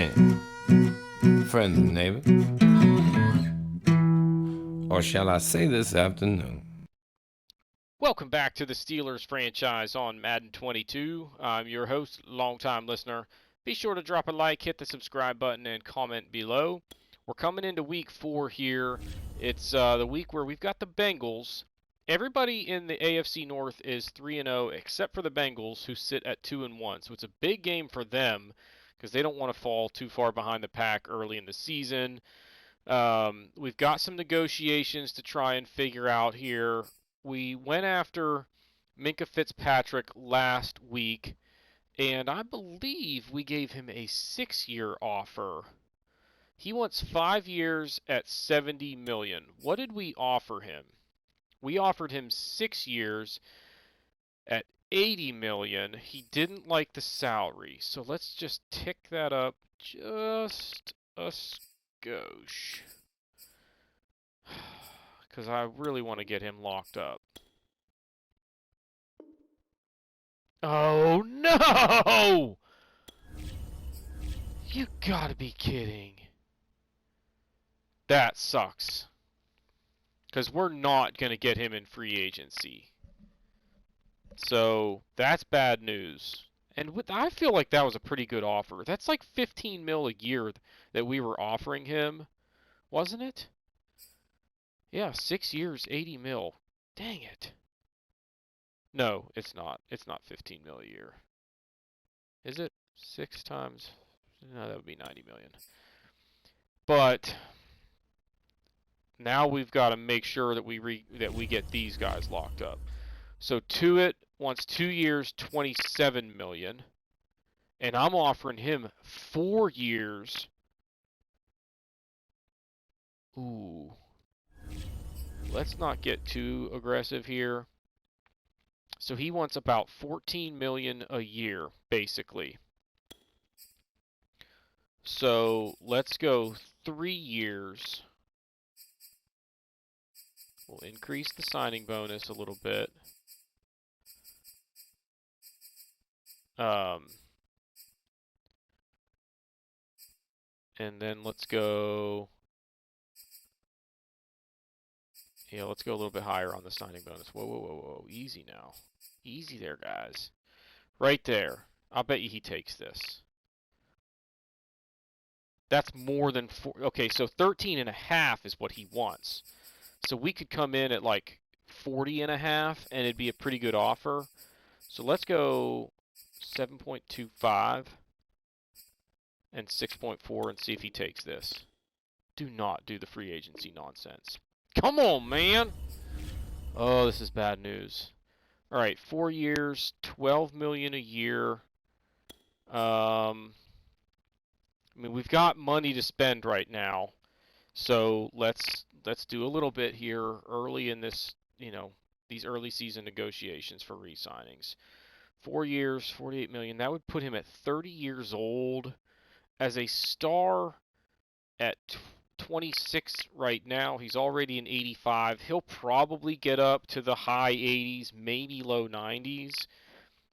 friend, friends and neighbor, or shall I say this afternoon? Welcome back to the Steelers franchise on Madden 22. I'm your host, longtime listener. Be sure to drop a like, hit the subscribe button, and comment below. We're coming into week 4 here. It's the week where we've got the Bengals. Everybody in the AFC North is 3-0 except for the Bengals, who sit at 2-1. So it's a big game for them because they don't want to fall too far behind the pack early in the season. We've got some negotiations to try and figure out here. We went after Minkah Fitzpatrick last week, and I believe we gave him a 6-year offer. He wants 5 years at $70 million. What did we offer him? We offered him 6 years at $80 million. He didn't like the salary, so let's just tick that up just a skosh. Because I really want to get him locked up. Oh no! You gotta be kidding. That sucks. Because we're not going to get him in free agency. So that's bad news. And I feel like that was a pretty good offer. That's like 15 mil a year that we were offering him, wasn't it? Yeah, 6 years, 80 mil. Dang it. No, it's not. It's not 15 mil a year. Is it? 6 times? No, that would be 90 million. But now we've got to make sure that we get these guys locked up. So Tuitt wants 2 years, 27 million, and I'm offering him 4 years. Ooh. Let's not get too aggressive here. So he wants about 14 million a year, basically. So let's go 3 years. We'll increase the signing bonus a little bit. And then let's go. Yeah, let's go a little bit higher on the signing bonus. Whoa, whoa, whoa, whoa. Easy now. Easy there, guys. Right there. I'll bet you he takes this. That's more than 4. Okay, so 13 and a half is what he wants. So we could come in at like 40 and a half, and it'd be a pretty good offer. So let's go 7.25 and 6.4 and see if he takes this. Do not do the free agency nonsense. Come on, man! Oh, this is bad news. All right, 4 years, 12 million a year. I mean, we've got money to spend right now, so let's do a little bit here early in this, these early season negotiations for re-signings. 4 years, 48 million. That would put him at 30 years old as a star at 26 right now. He's already in 85. He'll probably get up to the high 80s, maybe low 90s.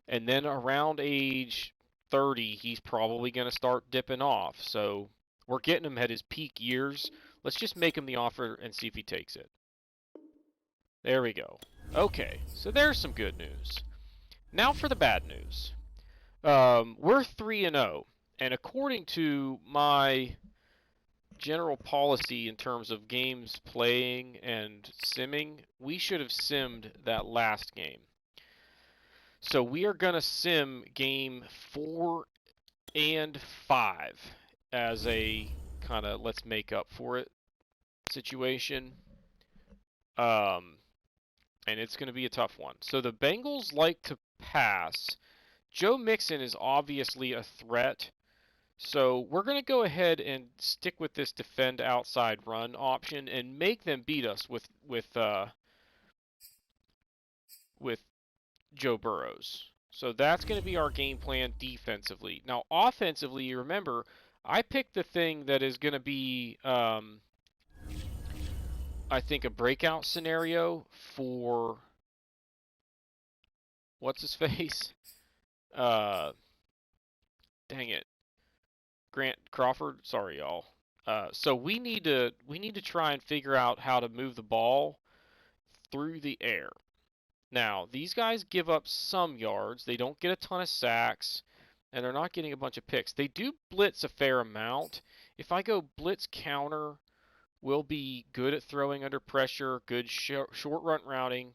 And then around age 30, he's probably going to start dipping off. So we're getting him at his peak years. Let's just make him the offer and see if he takes it. There we go. Okay, so there's some good news. Now for the bad news. We're 3-0, and according to my general policy in terms of games playing and simming, we should have simmed that last game. So we are going to sim game 4 and 5 as a kind of let's make up for it situation. And it's going to be a tough one. So the Bengals like to pass. Joe Mixon is obviously a threat. So we're going to go ahead and stick with this defend outside run option and make them beat us with Joe Burrows. So that's going to be our game plan defensively. Now offensively, you remember, I picked the thing that is going to be, I think, a breakout scenario for what's his face? Dang it. Grant Crawford. Sorry, y'all. So we need to try and figure out how to move the ball through the air. Now, these guys give up some yards. They don't get a ton of sacks, and they're not getting a bunch of picks. They do blitz a fair amount. If I go blitz counter, we'll be good at throwing under pressure, good short route running,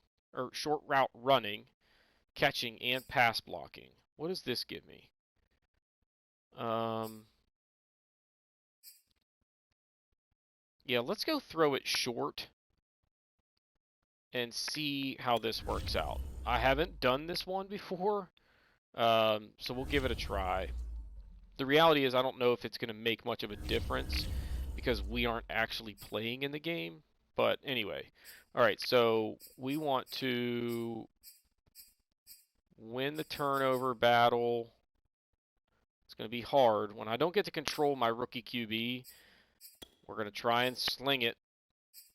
catching, and pass blocking. What does this give me? Yeah, let's go throw it short and see how this works out. I haven't done this one before, so we'll give it a try. The reality is I don't know if it's going to make much of a difference because we aren't actually playing in the game. But anyway, all right, so we want to win the turnover battle. It's going to be hard. When I don't get to control my rookie QB, we're going to try and sling it.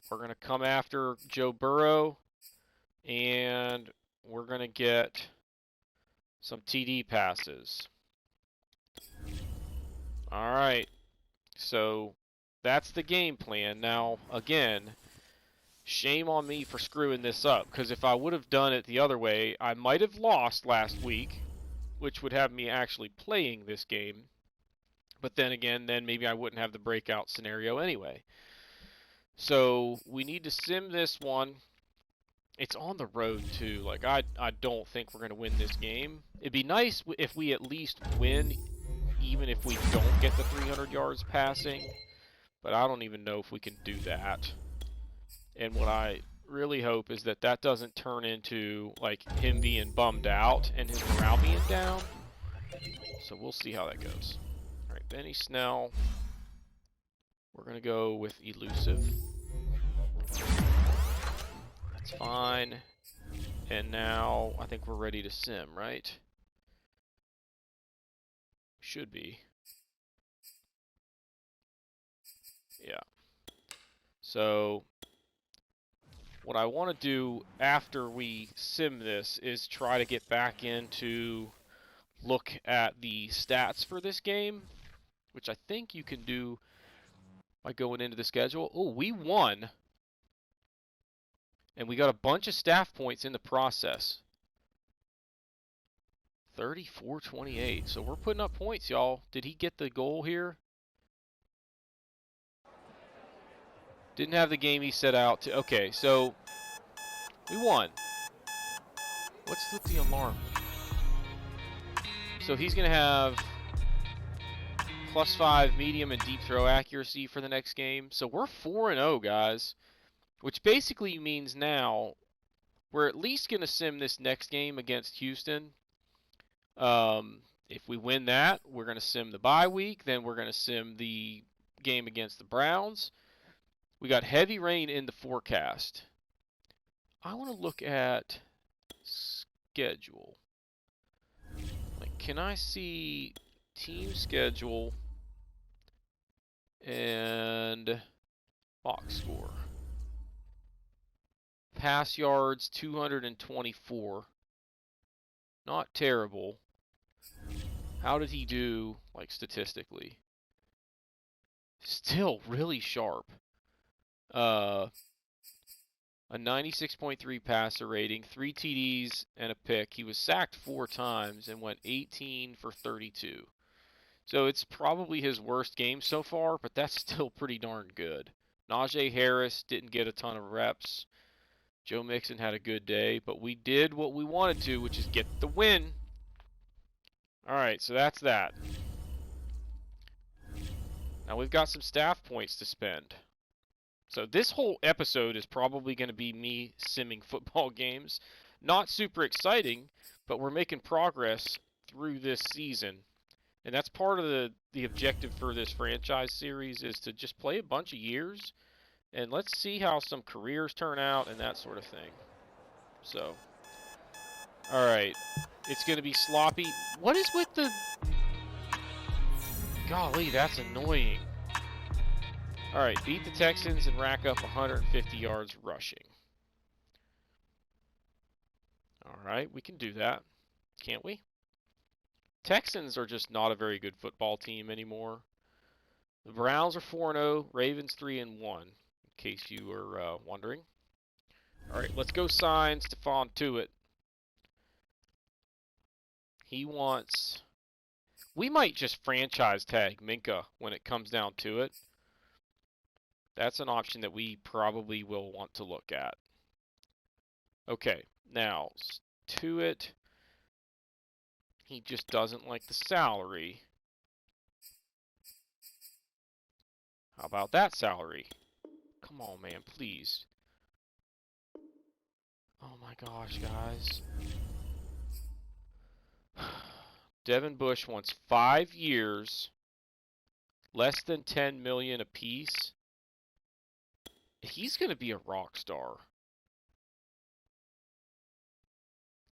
We're going to come after Joe Burrow, and we're going to get some TD passes. All right, so that's the game plan. Now, again, shame on me for screwing this up, because if I would have done it the other way, I might have lost last week, which would have me actually playing this game. But then again, then maybe I wouldn't have the breakout scenario anyway. So we need to sim this one. It's on the road too. Like I don't think we're going to win this game. It'd be nice if we at least win, even if we don't get the 300 yards passing. But I don't even know if we can do that. And what I really hope is that that doesn't turn into like him being bummed out and his morale being down. So we'll see how that goes. All right, Benny Snell. We're going to go with elusive. That's fine. And now I think we're ready to sim, right? Should be. Yeah. So what I want to do after we sim this is try to get back into look at the stats for this game, which I think you can do by going into the schedule. Oh, we won. And we got a bunch of staff points in the process. 34-28. So we're putting up points, y'all. Did he get the goal here? Didn't have the game he set out to. Okay, so we won. What's with the alarm? So he's going to have +5 medium and deep throw accuracy for the next game. So we're 4-0, guys, which basically means now we're at least going to sim this next game against Houston. If we win that, we're going to sim the bye week. Then we're going to sim the game against the Browns. We got heavy rain in the forecast. I want to look at schedule. Like, can I see team schedule and box score? Pass yards, 224. Not terrible. How did he do, like, statistically? Still really sharp. A 96.3 passer rating, 3 TDs and a pick. He was sacked 4 times and went 18 for 32. So it's probably his worst game so far, but that's still pretty darn good. Najee Harris didn't get a ton of reps. Joe Mixon had a good day, but we did what we wanted to, which is get the win. All right, so that's that. Now we've got some staff points to spend. So this whole episode is probably going to be me simming football games. Not super exciting, but we're making progress through this season. And that's part of the objective for this franchise series is to just play a bunch of years. And let's see how some careers turn out and that sort of thing. So, all right. It's going to be sloppy. What is with the... Golly, that's annoying. All right, beat the Texans and rack up 150 yards rushing. All right, we can do that, can't we? Texans are just not a very good football team anymore. The Browns are 4-0, Ravens 3-1, in case you were wondering. All right, let's go sign Stephon Tuitt. He wants... We might just franchise tag Minka when it comes down to it. That's an option that we probably will want to look at. Okay, now, Tuitt, he just doesn't like the salary. How about that salary? Come on, man, please. Oh my gosh, guys. Devin Bush wants 5 years, less than $10 million apiece. He's going to be a rock star.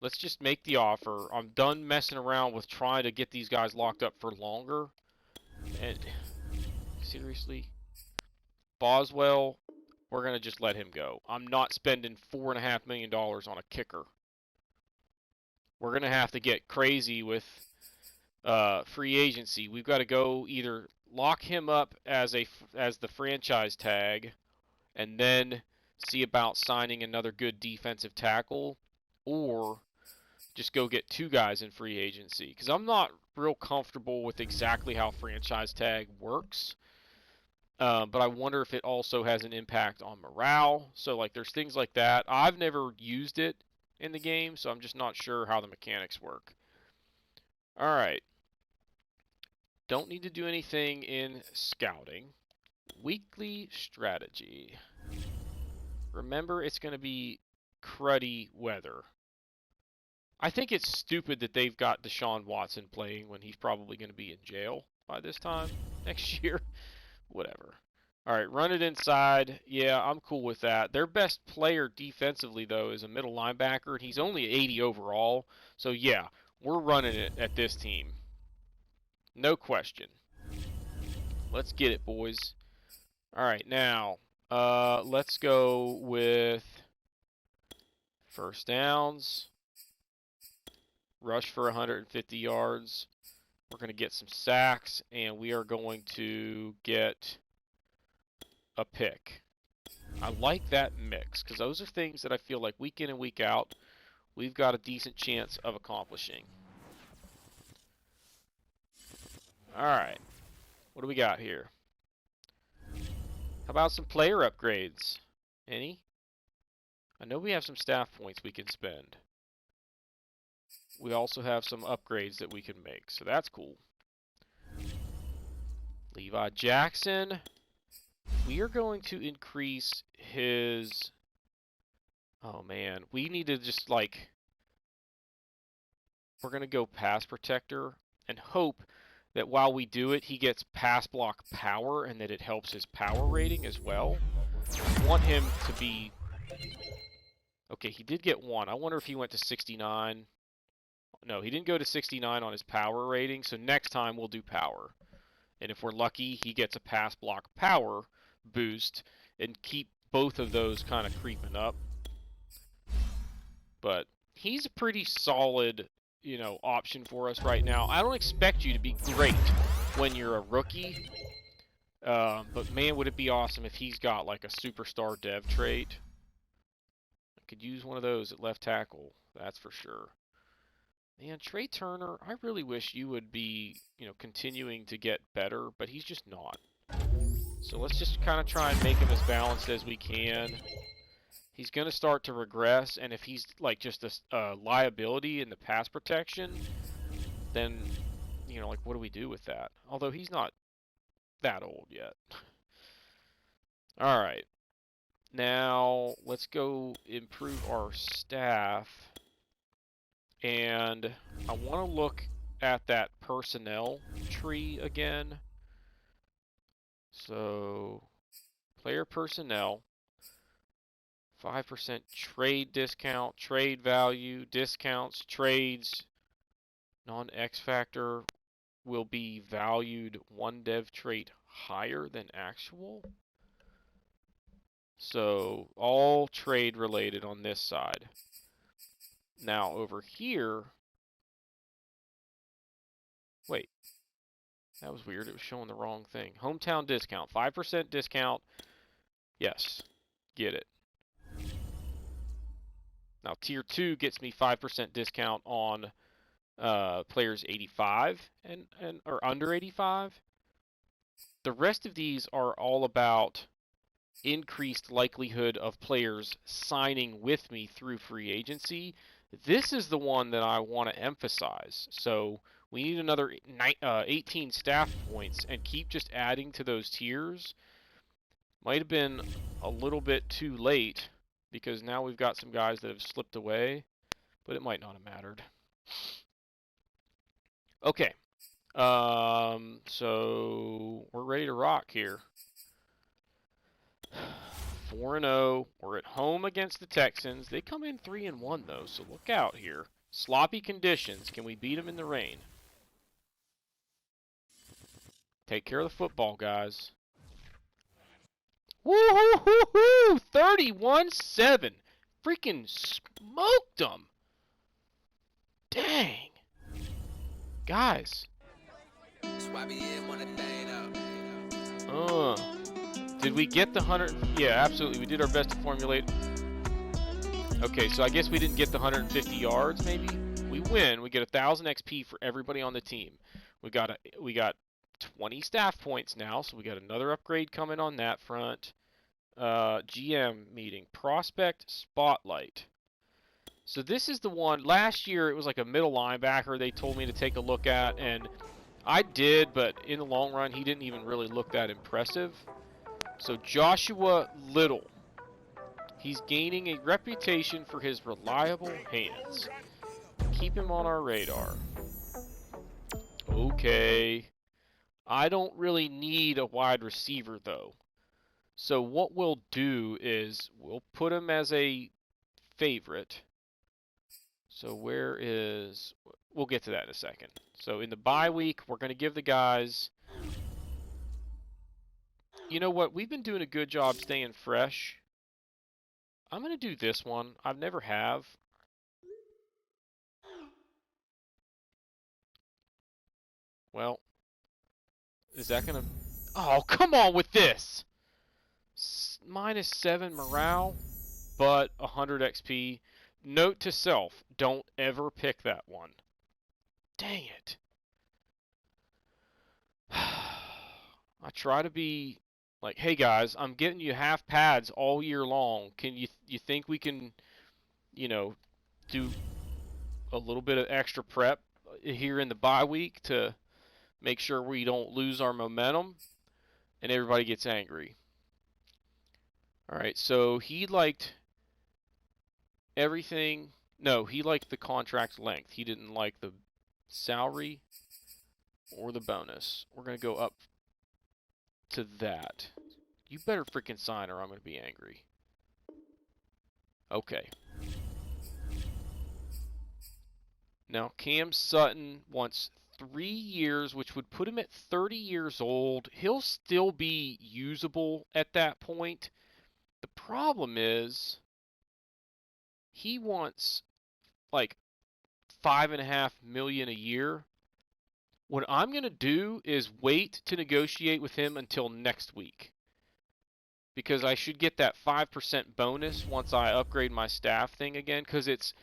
Let's just make the offer. I'm done messing around with trying to get these guys locked up for longer. And seriously, Boswell, we're going to just let him go. I'm not spending $4.5 million on a kicker. We're going to have to get crazy with free agency. We've got to go either lock him up as the franchise tag and then see about signing another good defensive tackle, or just go get 2 guys in free agency, because I'm not real comfortable with exactly how franchise tag works. But I wonder if it also has an impact on morale. So like there's things like that. I've never used it in the game, so I'm just not sure how the mechanics work. All right. Don't need to do anything in scouting. Weekly strategy. Remember, it's going to be cruddy weather. I think it's stupid that they've got Deshaun Watson playing when he's probably going to be in jail by this time next year. Whatever. All right, run it inside. Yeah, I'm cool with that. Their best player defensively, though, is a middle linebacker, and he's only 80 overall. So, yeah, we're running it at this team. No question. Let's get it, boys. All right, now, let's go with first downs. Rush for 150 yards. We're going to get some sacks, and we are going to get a pick. I like that mix, because those are things that I feel like week in and week out, we've got a decent chance of accomplishing. All right. What do we got here? How about some player upgrades? Any? I know we have some staff points we can spend. We also have some upgrades that we can make, so that's cool. Levi Jackson. We are going to increase his... Oh, man. We need to just, like... We're going to go pass protector and hope that while we do it, he gets pass block power and that it helps his power rating as well. I want him to be... Okay, he did get 1. I wonder if he went to 69. No, he didn't go to 69 on his power rating, so next time we'll do power. And if we're lucky, he gets a pass block power boost and keep both of those kind of creeping up. But he's a pretty solid, option for us right now. I don't expect you to be great when you're a rookie. But man, would it be awesome if he's got like a superstar dev trait. I could use one of those at left tackle, that's for sure. Man, Trey Turner, I really wish you would be, continuing to get better, but he's just not. So let's just kind of try and make him as balanced as we can. He's going to start to regress, and if he's like just a liability in the pass protection, then, like what do we do with that? Although he's not that old yet. All right. Now, let's go improve our staff. And I want to look at that personnel tree again. So, player personnel, 5% trade discount, trade value, discounts, trades, non-X factor will be valued 1 dev trait higher than actual. So, all trade related on this side. Now, over here, That was weird. It was showing the wrong thing. Hometown discount. 5% discount. Yes. Get it. Now, Tier 2 gets me 5% discount on players 85 or under 85. The rest of these are all about increased likelihood of players signing with me through free agency. This is the one that I want to emphasize. So we need another 18 staff points and keep just adding to those tiers. Might have been a little bit too late because now we've got some guys that have slipped away, but it might not have mattered. Okay. So we're ready to rock here. 4-0. We're at home against the Texans. They come in 3-1 though, so look out here. Sloppy conditions. Can we beat them in the rain? Take care of the football, guys. Woo-hoo-hoo-hoo! 31-7. Freaking smoked them. Dang. Guys. Did we get the 100? Yeah, absolutely. We did our best to formulate. Okay, so I guess we didn't get the 150 yards, maybe? We win. We get 1,000 XP for everybody on the team. We got 20 staff points now, so we got another upgrade coming on that front. GM meeting. Prospect Spotlight. So this is the one. Last year, it was like a middle linebacker they told me to take a look at, and I did, but in the long run, he didn't even really look that impressive. So Joshua Little. He's gaining a reputation for his reliable hands. Keep him on our radar. Okay. I don't really need a wide receiver, though. So what we'll do is we'll put him as a favorite. So where is... We'll get to that in a second. So in the bye week, we're going to give the guys... You know what? We've been doing a good job staying fresh. I'm going to do this one. I've never have. Well, is that going to... Oh, come on with this! -7 morale, but 100 XP. Note to self, don't ever pick that one. Dang it. I try to be like, hey guys, I'm getting you half pads all year long. Can you think we can, do a little bit of extra prep here in the bye week to make sure we don't lose our momentum? And everybody gets angry. All right, so he liked everything. No, he liked the contract length. He didn't like the salary or the bonus. We're going to go up to that. You better freaking sign or I'm going to be angry. Okay. Now, Cam Sutton wants 3 years, which would put him at 30 years old. He'll still be usable at that point. The problem is he wants like $5.5 million a year. What I'm going to do is wait to negotiate with him until next week. Because I should get that 5% bonus once I upgrade my staff thing again. Because it's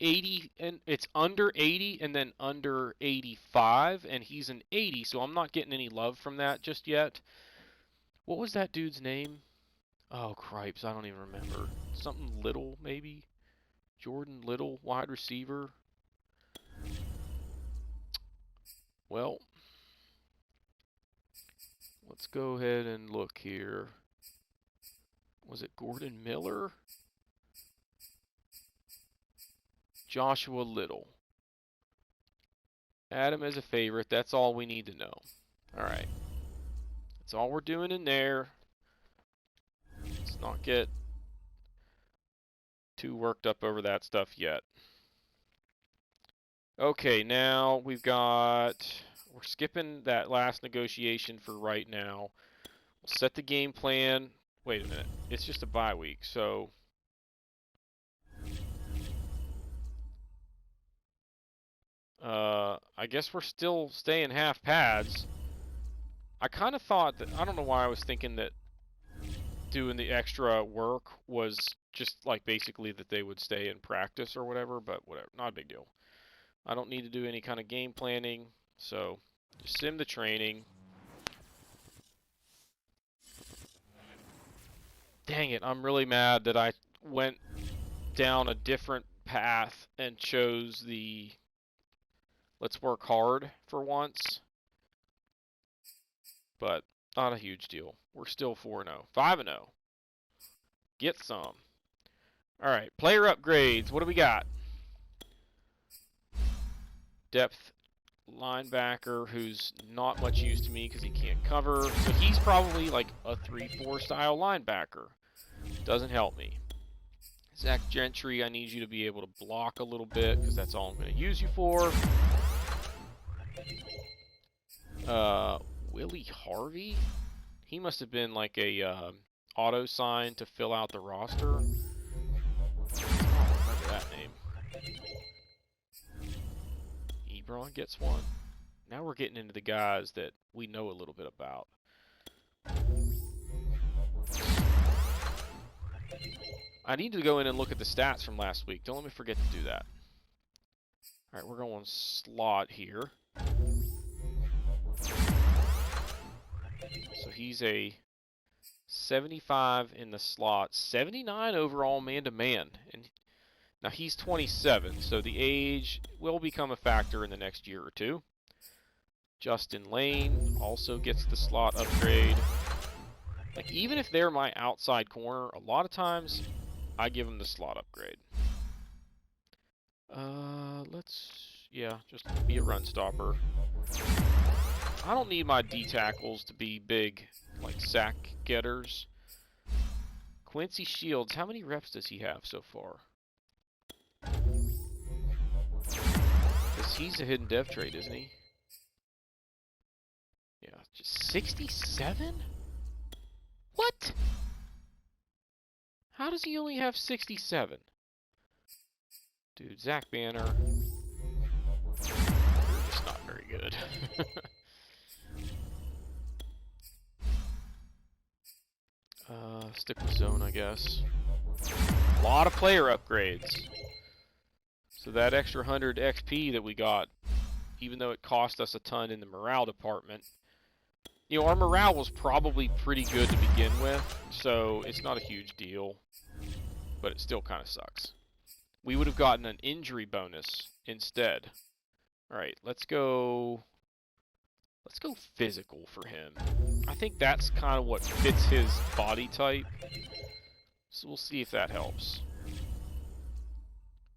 80 and it's under 80 and then under 85. And he's an 80, so I'm not getting any love from that just yet. What was that dude's name? Oh, cripes, I don't even remember. Something Little, maybe? Jordan Little, wide receiver. Well, let's go ahead and look here. Was it Gordon Miller? Joshua Little. Add him as a favorite. That's all we need to know. All right. That's all we're doing in there. Let's not get too worked up over that stuff yet. Okay, now we're skipping that last negotiation for right now. We'll set the game plan. Wait a minute. It's just a bye week, so... I guess we're still staying half pads. I kind of thought that, I don't know why I was thinking that doing the extra work was just like basically that they would stay in practice or whatever, but whatever, not a big deal. I don't need to do any kind of game planning, so just sim the training. Dang it, I'm really mad that I went down a different path and chose the let's work hard for once. But not a huge deal. We're still 4-0. 5-0. Get some. Alright, player upgrades. What do we got? Depth linebacker who's not much use to me because he can't cover. So he's probably like a 3-4 style linebacker. Doesn't help me. Zach Gentry, I need you to be able to block a little bit because that's all I'm going to use you for. Willie Harvey? He must have been like a auto sign to fill out the roster. I don't remember that name. Ebron gets one. Now we're getting into the guys that we know a little bit about. I need to go in and look at the stats from last week. Don't let me forget to do that. Alright, we're going slot here. So he's a 75 in the slot, 79 overall man-to-man. And now he's 27, so the age will become a factor in the next year or two. Justin Lane also gets the slot upgrade. Like, even if they're my outside corner, a lot of times I give them the slot upgrade. Yeah, just be a run stopper. I don't need my D tackles to be big, like sack getters. Quincy Shields, how many reps does he have so far? Because he's a hidden dev trait, isn't he? Yeah, just 67? What? How does he only have 67? Dude, Zach Banner, you're just not very good. Stick with zone, I guess. A lot of player upgrades. So that extra 100 XP that we got, even though it cost us a ton in the morale department, you know, our morale was probably pretty good to begin with, so it's not a huge deal, but it still kind of sucks. We would have gotten an injury bonus instead. Alright, let's go physical for him. I think that's kind of what fits his body type. So we'll see if that helps.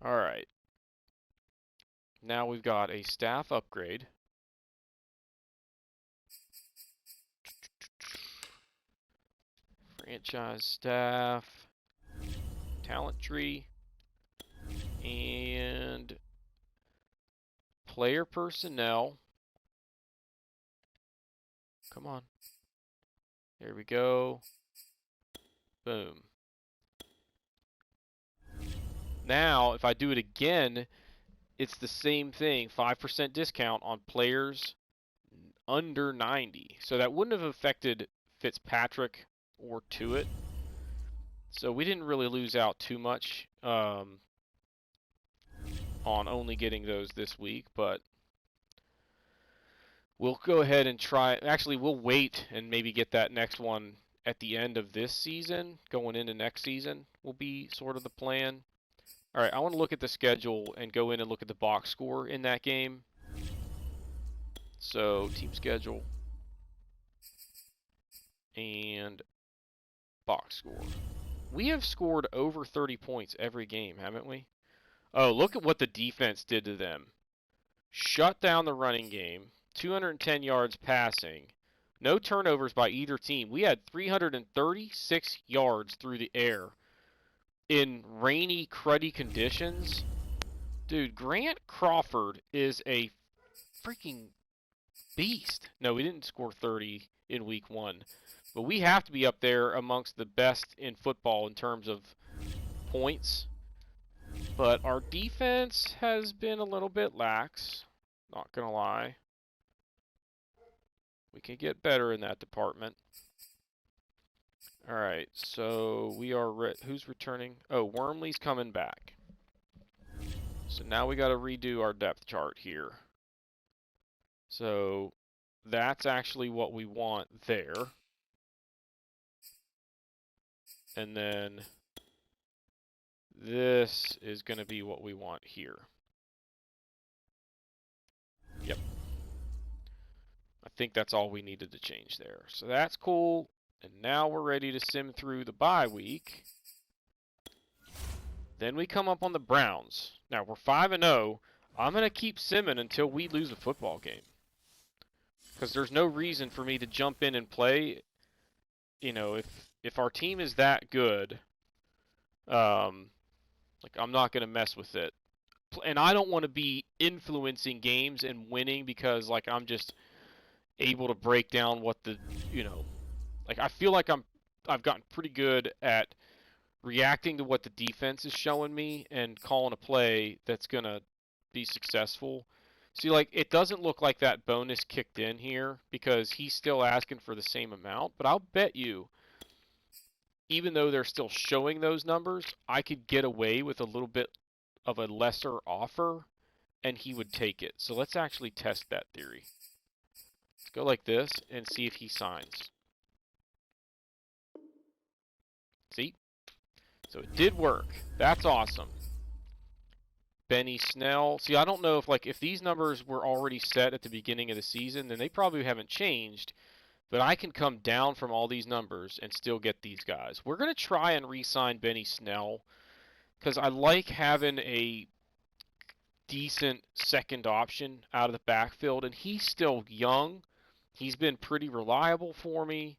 Alright. Now we've got a staff upgrade. Franchise staff. Talent tree. And player personnel. Come on. There we go. Boom. Now, if I do it again, it's the same thing. 5% discount on players under 90. So that wouldn't have affected Fitzpatrick or Tuitt. So we didn't really lose out too much on only getting those this week, but we'll go ahead and try. Actually, we'll wait and maybe get that next one at the end of this season. Going into next season will be sort of the plan. All right, I want to look at the schedule and go in and look at the box score in that game. So, team schedule and box score. We have scored over 30 points every game, haven't we? Oh, look at what the defense did to them. Shut down the running game. 210 yards passing. No turnovers by either team. We had 336 yards through the air in rainy, cruddy conditions. Dude, Grant Crawford is a freaking beast. No, we didn't score 30 in week 1. But we have to be up there amongst the best in football in terms of points. But our defense has been a little bit lax. Not gonna lie. We can get better in that department. Alright, so we are... who's returning? Oh, Wormley's coming back. So now we got to redo our depth chart here. So that's actually what we want there. And then this is going to be what we want here. Yep. I think that's all we needed to change there. So that's cool. And now we're ready to sim through the bye week. Then we come up on the Browns. Now we're 5-0. I'm going to keep simming until we lose a football game. Because there's no reason for me to jump in and play. You know, if our team is that good, like I'm not going to mess with it. And I don't want to be influencing games and winning because like I'm just able to break down what the, you know, like I feel like I've gotten pretty good at reacting to what the defense is showing me and calling a play that's going to be successful. See, like, it doesn't look like that bonus kicked in here because he's still asking for the same amount, but I'll bet you, even though they're still showing those numbers, I could get away with a little bit of a lesser offer and he would take it. So let's actually test that theory. Let's go like this and see if he signs. See? So it did work. That's awesome. Benny Snell. See, I don't know if these numbers were already set at the beginning of the season, then they probably haven't changed. But I can come down from all these numbers and still get these guys. We're going to try and re-sign Benny Snell because I like having a decent second option out of the backfield, and he's still young. He's been pretty reliable for me.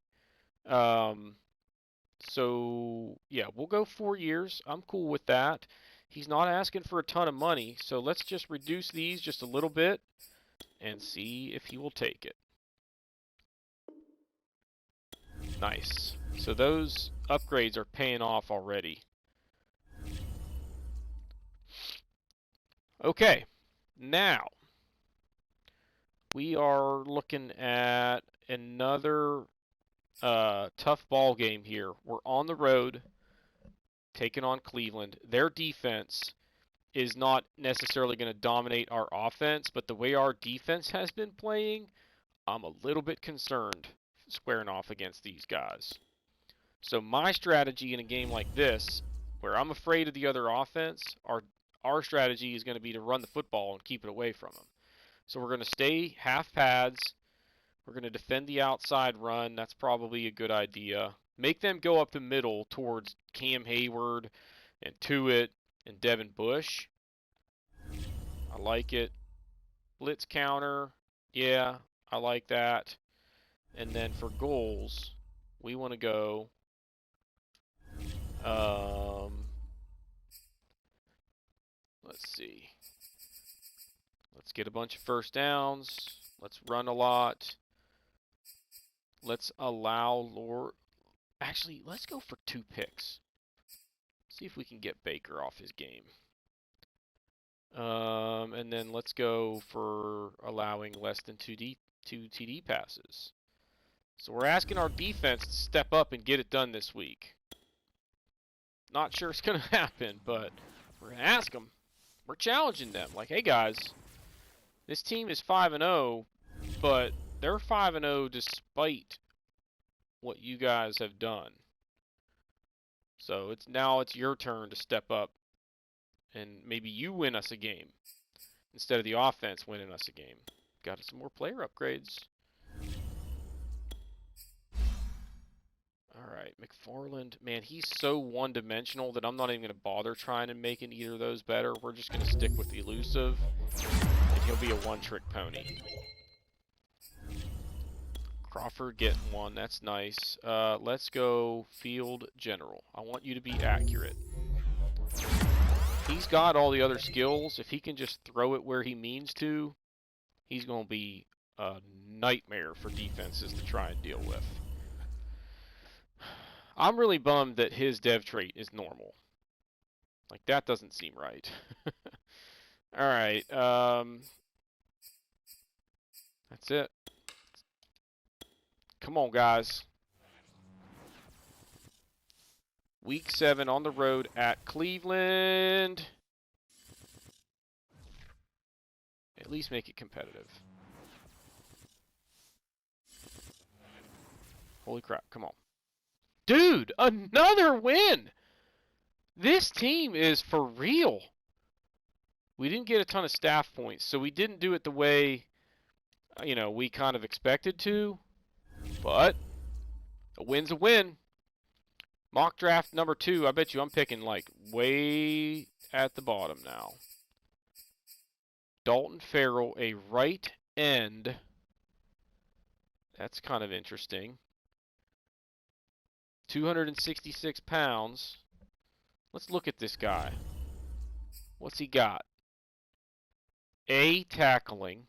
So, yeah, we'll go 4 years. I'm cool with that. He's not asking for a ton of money, so let's just reduce these just a little bit and see if he will take it. Nice. So those upgrades are paying off already. Okay, now we are looking at another tough ball game here. We're on the road, taking on Cleveland. Their defense is not necessarily going to dominate our offense, but the way our defense has been playing, I'm a little bit concerned squaring off against these guys. So my strategy in a game like this, where I'm afraid of the other offense, our strategy is going to be to run the football and keep it away from them. So we're going to stay half pads. We're going to defend the outside run. That's probably a good idea. Make them go up the middle towards Cam Hayward and Tuitt and Devin Bush. I like it. Blitz counter. Yeah, I like that. And then for goals, we want to go let's see. Let's get a bunch of first downs. Let's run a lot. Let's allow Lord. Actually, let's go for 2 picks. See if we can get Baker off his game. And then let's go for allowing less than 2 TD passes. So we're asking our defense to step up and get it done this week. Not sure it's going to happen, but we're going to ask them. We're challenging them. Like, hey guys, this team is 5-0, but they're 5-0 despite what you guys have done. So now it's your turn to step up and maybe you win us a game instead of the offense winning us a game. Got some more player upgrades. All right, McFarland, man, he's so one-dimensional that I'm not even going to bother trying to make either of those better. We're just going to stick with the elusive, and he'll be a one-trick pony. Crawford getting one, that's nice. Let's go field general. I want you to be accurate. He's got all the other skills. If he can just throw it where he means to, he's going to be a nightmare for defenses to try and deal with. I'm really bummed that his dev trait is normal. Like, that doesn't seem right. Alright, That's it. Come on, guys. Week 7 on the road at Cleveland. At least make it competitive. Holy crap, come on. Dude, another win! This team is for real. We didn't get a ton of staff points, so we didn't do it the way, you know, we kind of expected to. But a win's a win. Mock draft number 2. I bet you I'm picking like way at the bottom now. Dalton Farrell, a right end. That's kind of interesting. 266 pounds. Let's look at this guy. What's he got? A, tackling.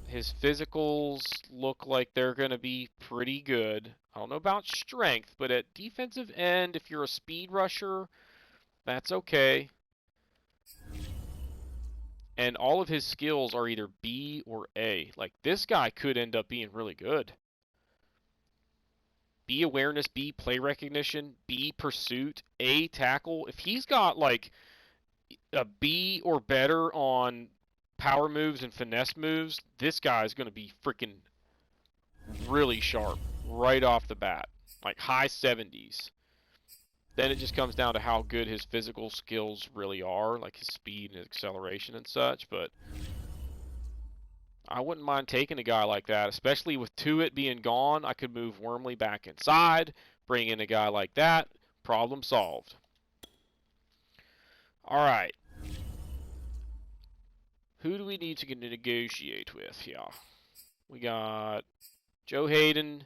His physicals look like they're going to be pretty good. I don't know about strength, but at defensive end, if you're a speed rusher, that's okay. And all of his skills are either B or A. Like, this guy could end up being really good. B, awareness, B, play recognition, B, pursuit, A, tackle. If he's got, like, a B or better on power moves and finesse moves, this guy is going to be freaking really sharp right off the bat. Like, high 70s. Then it just comes down to how good his physical skills really are, like his speed and acceleration and such, but I wouldn't mind taking a guy like that, especially with Tuitt being gone. I could move Wormley back inside, bring in a guy like that, problem solved. All right. Who do we need to negotiate with here? We got Joe Hayden.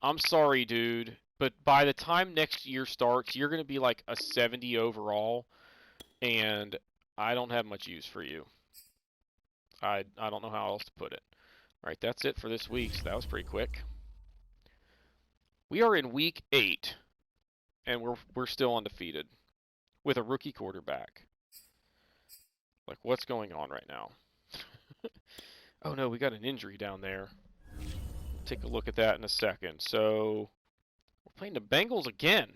I'm sorry, dude, but by the time next year starts, you're going to be like a 70 overall, and I don't have much use for you. I don't know how else to put it. All right, that's it for this week, so that was pretty quick. We are in week 8, and we're still undefeated with a rookie quarterback. Like, what's going on right now? Oh, no, we got an injury down there. Take a look at that in a second. So, we're playing the Bengals again.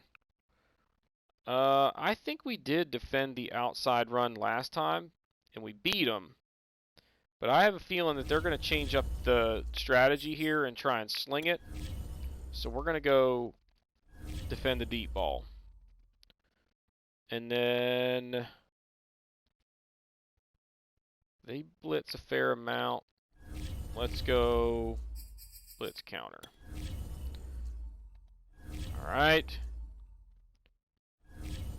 I think we did defend the outside run last time, and we beat them. But I have a feeling that they're going to change up the strategy here and try and sling it. So we're going to go defend the deep ball. And then they blitz a fair amount. Let's go blitz counter. All right.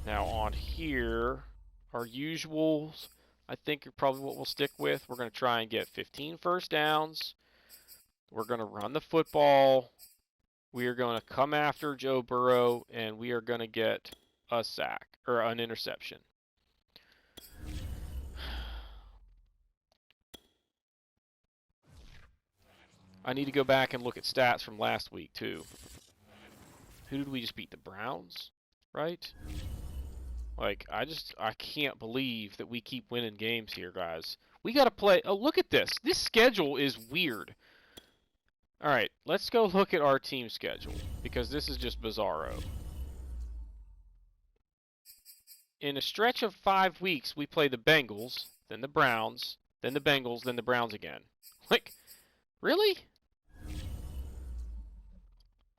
Now on here, our usuals, I think, are probably what we'll stick with. We're going to try and get 15 first downs. We're going to run the football. We are going to come after Joe Burrow, and we are going to get a sack, or an interception. I need to go back and look at stats from last week, too. Who did we just beat? The Browns, right? Like, I can't believe that we keep winning games here, guys. We got to play. Oh, look at this. This schedule is weird. All right, let's go look at our team schedule, because this is just bizarro. In a stretch of 5 weeks, we play the Bengals, then the Browns, then the Bengals, then the Browns again. Like, really?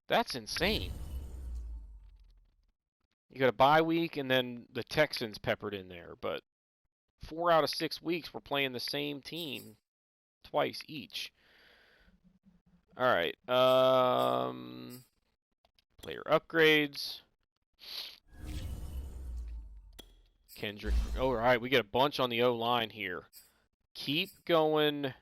That's insane. You got a bye week and then the Texans peppered in there, but 4 out of 6 weeks we're playing the same team twice each. All right. Player upgrades. Kendrick. Oh, all right, we get a bunch on the O-line here. Keep going.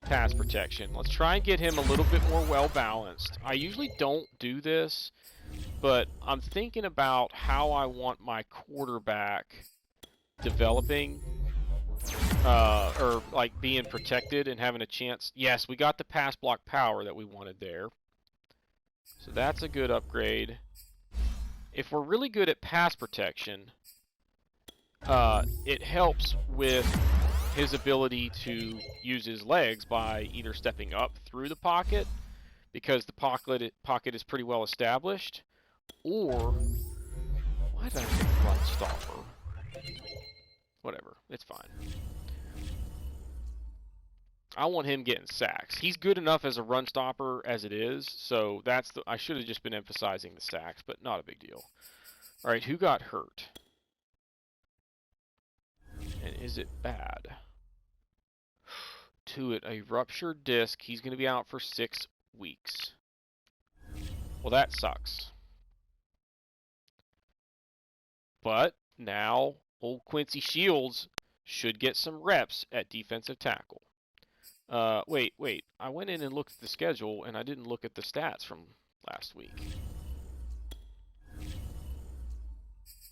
Pass protection. Let's try and get him a little bit more well-balanced. I usually don't do this, but I'm thinking about how I want my quarterback developing, or like being protected and having a chance. Yes, we got the pass block power that we wanted there. So that's a good upgrade. If we're really good at pass protection, it helps with his ability to use his legs by either stepping up through the pocket because the pocket is pretty well established, or why did I say run stopper? Whatever, it's fine. I want him getting sacks. He's good enough as a run stopper as it is, so I should have just been emphasizing the sacks, but not a big deal. All right, who got hurt? And is it bad? Tuitt, a ruptured disc. He's going to be out for 6 weeks. Well, that sucks. But now old Quincy Shields should get some reps at defensive tackle. Wait. I went in and looked at the schedule, and I didn't look at the stats from last week.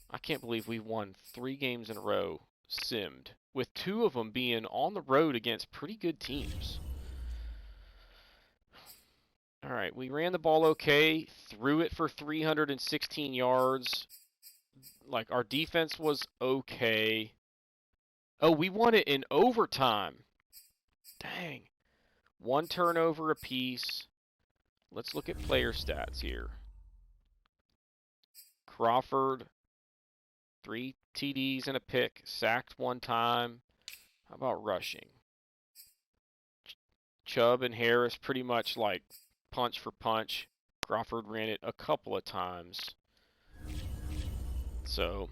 I can't believe we won 3 games in a row, simmed, with 2 of them being on the road against pretty good teams. All right, we ran the ball okay, threw it for 316 yards. Like, our defense was okay. Oh, we won it in overtime. Dang. 1 turnover apiece. Let's look at player stats here. Crawford, 3 TDs and a pick, sacked 1 time. How about rushing? Chubb and Harris pretty much like punch for punch. Crawford ran it a couple of times. So,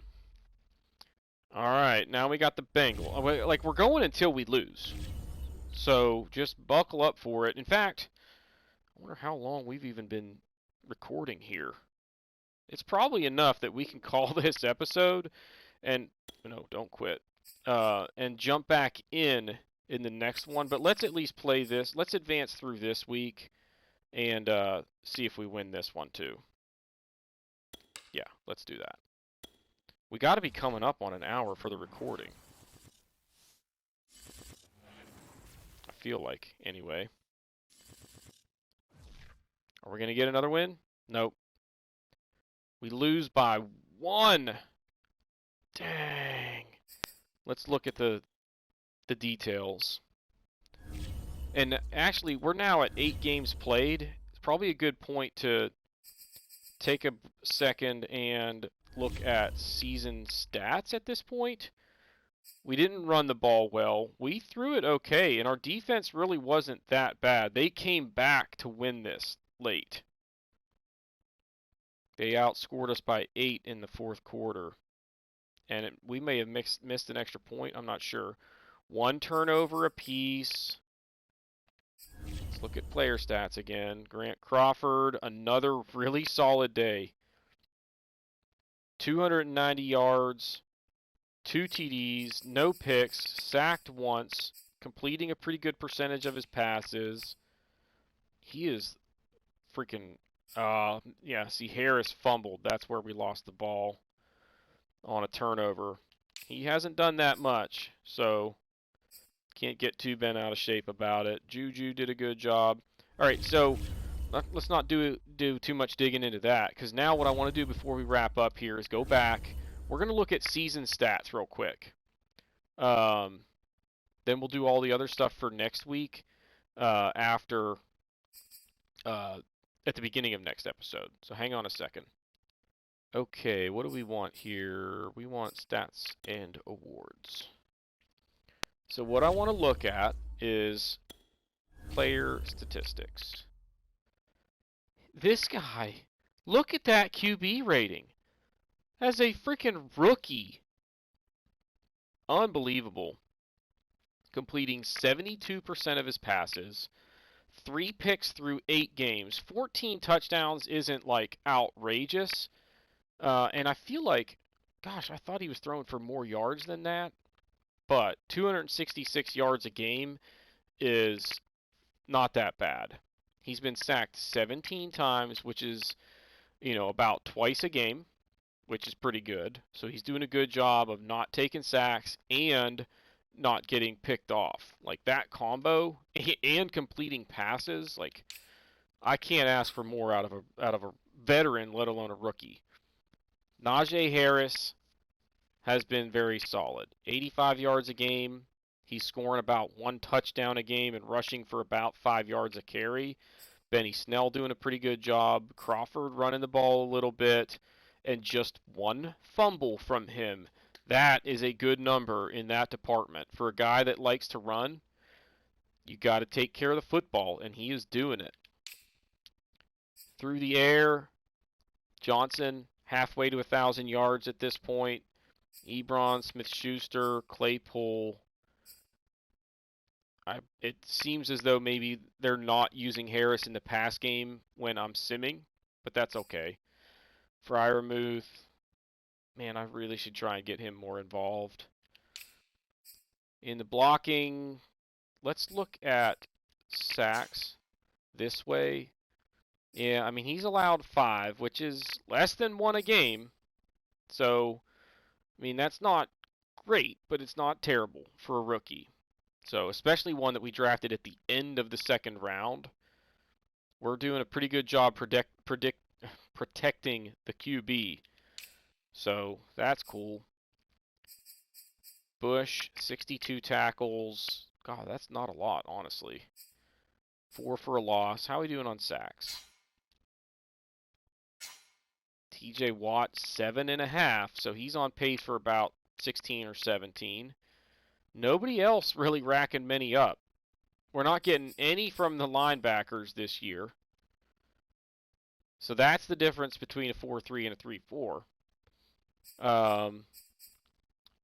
all right, now we got the Bengals. Like, we're going until we lose. So just buckle up for it. In fact, I wonder how long we've even been recording here. It's probably enough that we can call this episode and, no, don't quit, and jump back in the next one. But let's at least play this. Let's advance through this week and see if we win this one too. Yeah, let's do that. We got to be coming up on an hour for the recording. I feel like, anyway. Are we going to get another win? Nope. We lose by 1. Dang. Let's look at the details. And actually, we're now at 8 games played. It's probably a good point to take a second and look at season stats at this point. We didn't run the ball well. We threw it okay, and our defense really wasn't that bad. They came back to win this late. They outscored us by 8 in the 4th quarter. And we may have missed an extra point. I'm not sure. 1 turnover apiece. Let's look at player stats again. Grant Crawford, another really solid day. 290 yards, 2 TDs, no picks, sacked once, completing a pretty good percentage of his passes. He is freaking, yeah, see, Harris fumbled. That's where we lost the ball on a turnover. He hasn't done that much, so can't get too bent out of shape about it. Juju did a good job. All right, so let's not do too much digging into that, because now what I want to do before we wrap up here is go back. We're going to look at season stats real quick. Then we'll do all the other stuff for next week after at the beginning of next episode. So hang on a second. Okay, what do we want here? We want stats and awards. So what I want to look at is player statistics. This guy, look at that QB rating. As a freaking rookie. Unbelievable. Completing 72% of his passes. 3 picks through 8 games. 14 touchdowns isn't like outrageous. And I feel like, gosh, I thought he was throwing for more yards than that. But 266 yards a game is not that bad. He's been sacked 17 times, which is, about twice a game, which is pretty good. So he's doing a good job of not taking sacks and not getting picked off. Like, that combo and completing passes, like, I can't ask for more out of a veteran, let alone a rookie. Najee Harris has been very solid. 85 yards a game. He's scoring about 1 touchdown a game and rushing for about 5 yards a carry. Benny Snell doing a pretty good job. Crawford running the ball a little bit. And just 1 fumble from him. That is a good number in that department. For a guy that likes to run, you got to take care of the football, and he is doing it. Through the air, Johnson halfway to 1,000 yards at this point. Ebron, Smith-Schuster, Claypool. It seems as though maybe they're not using Harris in the pass game when I'm simming, but that's okay. Freiermuth. Man, I really should try and get him more involved. In the blocking, let's look at sacks this way. Yeah, I mean, he's allowed 5, which is less than 1 a game. So, I mean, that's not great, but it's not terrible for a rookie. So, especially one that we drafted at the end of the 2nd round. We're doing a pretty good job protecting the QB. So, that's cool. Bush, 62 tackles. God, that's not a lot, honestly. 4 for a loss. How are we doing on sacks? TJ Watt, 7.5, so he's on pace for about 16 or 17. Nobody else really racking many up. We're not getting any from the linebackers this year. So that's the difference between a 4-3 and a 3-4.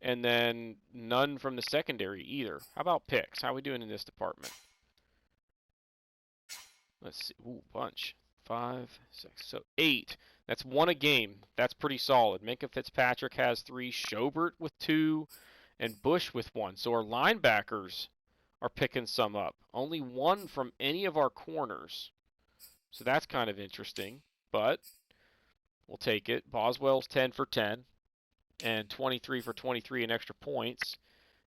And then none from the secondary either. How about picks? How are we doing in this department? Let's see. Ooh, bunch. 5, 6, so 8. That's 1 a game. That's pretty solid. Minkah Fitzpatrick has 3, Schobert with 2, and Bush with 1. So our linebackers are picking some up. Only 1 from any of our corners. So that's kind of interesting, but we'll take it. Boswell's 10 for 10 and 23 for 23 in extra points.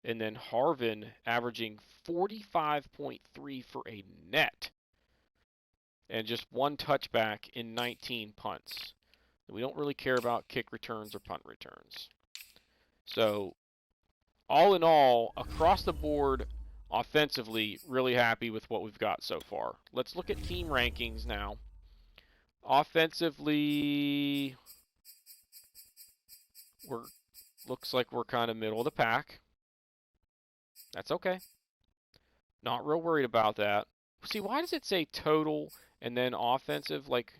And then Harvin averaging 45.3 for a net. And just 1 touchback in 19 punts. We don't really care about kick returns or punt returns. So, all in all, across the board, offensively, really happy with what we've got so far. Let's look at team rankings now. Offensively, looks like we're kind of middle of the pack. That's okay. Not real worried about that. See, why does it say total and then offensive? Like,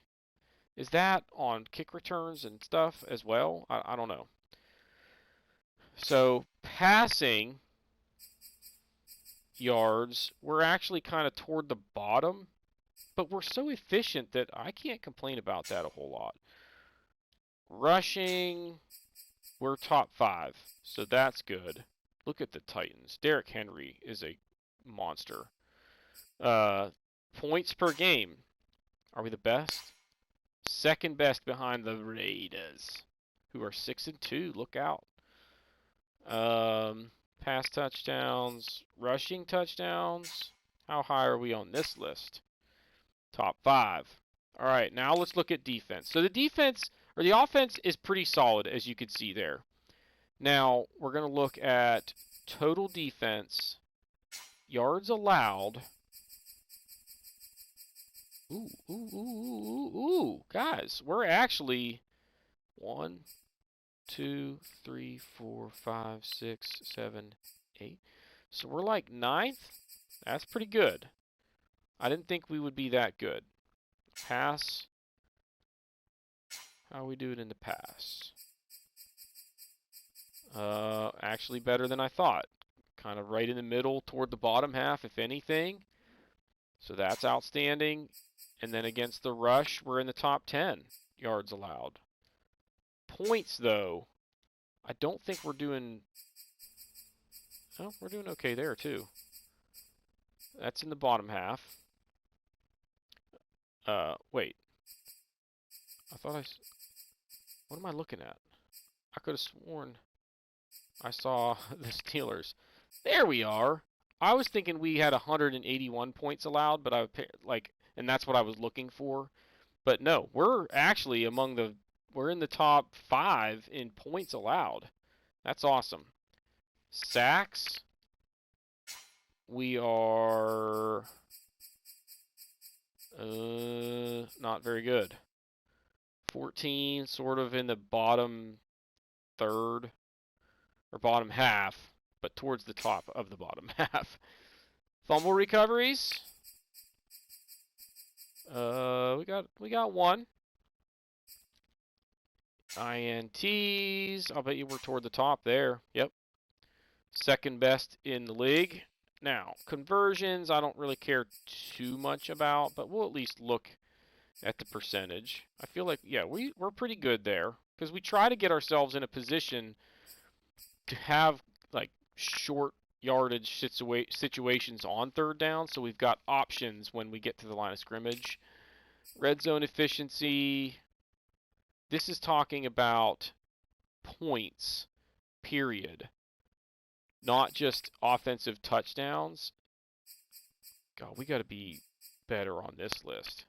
is that on kick returns and stuff as well? I don't know. So, passing yards, we're actually kind of toward the bottom, but we're so efficient that I can't complain about that a whole lot. Rushing, we're top 5, so that's good. Look at the Titans. Derrick Henry is a monster. Points per game. Are we the best? 2nd best behind the Raiders, who are 6-2. Look out. Pass touchdowns, rushing touchdowns. How high are we on this list? Top 5. All right, now let's look at defense. So the offense is pretty solid, as you can see there. Now, we're going to look at total defense, yards allowed. Ooh, guys, we're actually 1, 2, 3, 4, 5, 6, 7, 8. So we're like 9th. That's pretty good. I didn't think we would be that good. Pass. How we do it in the pass? Actually better than I thought. Kind of right in the middle toward the bottom half, if anything. So that's outstanding. And then against the rush, we're in the top 10 yards allowed. Points, though, I don't think we're doing... Oh, we're doing okay there, too. That's in the bottom half. Wait. I thought What am I looking at? I could have sworn I saw the Steelers. There we are. I was thinking we had 181 points allowed, but and that's what I was looking for. But no, we're actually we're in the top 5 in points allowed. That's awesome. Sacks. we are not very good. 14, sort of in the bottom third or bottom half, but towards the top of the bottom half. Fumble recoveries. We got one. INTs. I'll bet you we're toward the top there. Yep. Second best in the league. Now, conversions, I don't really care too much about, but we'll at least look at the percentage. I feel like, yeah, we're pretty good there because we try to get ourselves in a position to have like short yardage situations on third down, so we've got options when we get to the line of scrimmage. Red zone efficiency. This is talking about points, period. Not just offensive touchdowns. God, we got to be better on this list.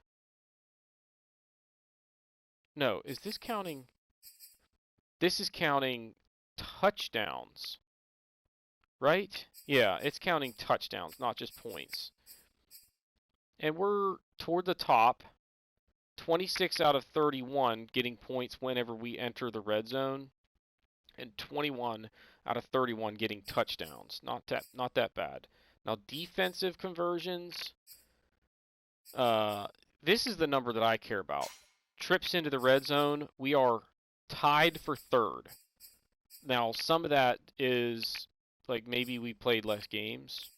No, is this counting? This is counting touchdowns, right? Yeah, it's counting touchdowns, not just points. And we're toward the top. 26 out of 31 getting points whenever we enter the red zone, and 21 out of 31 getting touchdowns. Not that bad. Now defensive conversions. This is the number that I care about. Trips into the red zone, we are tied for third. Now some of that is like maybe we played less games.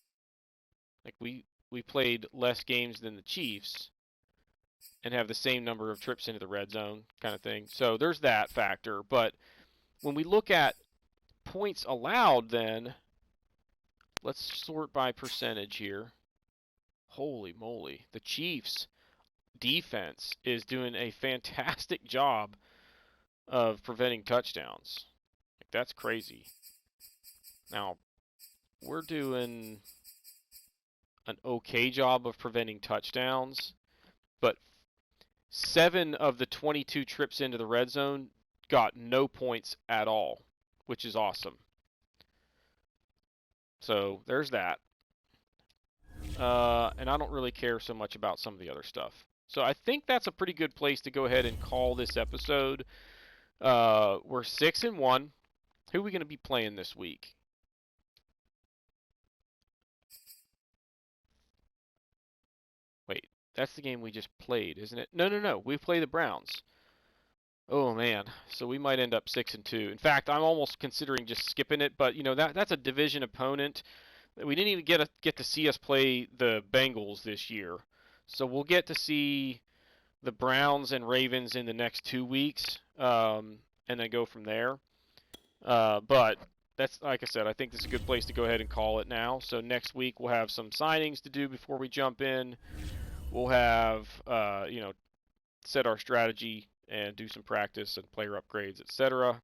Like we played less games than the Chiefs and have the same number of trips into the red zone kind of thing. So there's that factor. But when we look at points allowed, then let's sort by percentage here. Holy moly. The Chiefs defense is doing a fantastic job of preventing touchdowns. Like, that's crazy. Now, we're doing an okay job of preventing touchdowns, but 7 of the 22 trips into the red zone got no points at all, which is awesome. So there's that. And I don't really care so much about some of the other stuff. So I think that's a pretty good place to go ahead and call this episode. We're 6-1. Who are we going to be playing this week? Wait, that's the game we just played, isn't it? No. We play the Browns. Oh man, so we might end up 6-2. In fact, I'm almost considering just skipping it, but you know that's a division opponent. We didn't even get to see us play the Bengals this year, so we'll get to see the Browns and Ravens in the next 2 weeks, and then go from there. But that's, like I said, I think this is a good place to go ahead and call it now. So next week we'll have some signings to do before we jump in. We'll have set our strategy and do some practice and player upgrades, etc.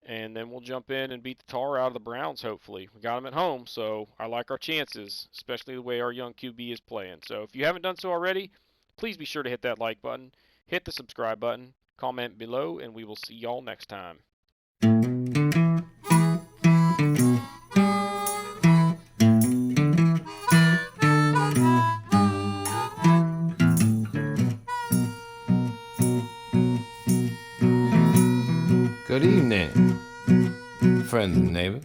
And then we'll jump in and beat the tar out of the Browns, hopefully. We got them at home, so I like our chances, especially the way our young QB is playing. So if you haven't done so already, please be sure to hit that like button, hit the subscribe button, comment below, and we will see y'all next time. Good evening, friend and neighbor.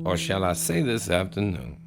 Or shall I say this afternoon?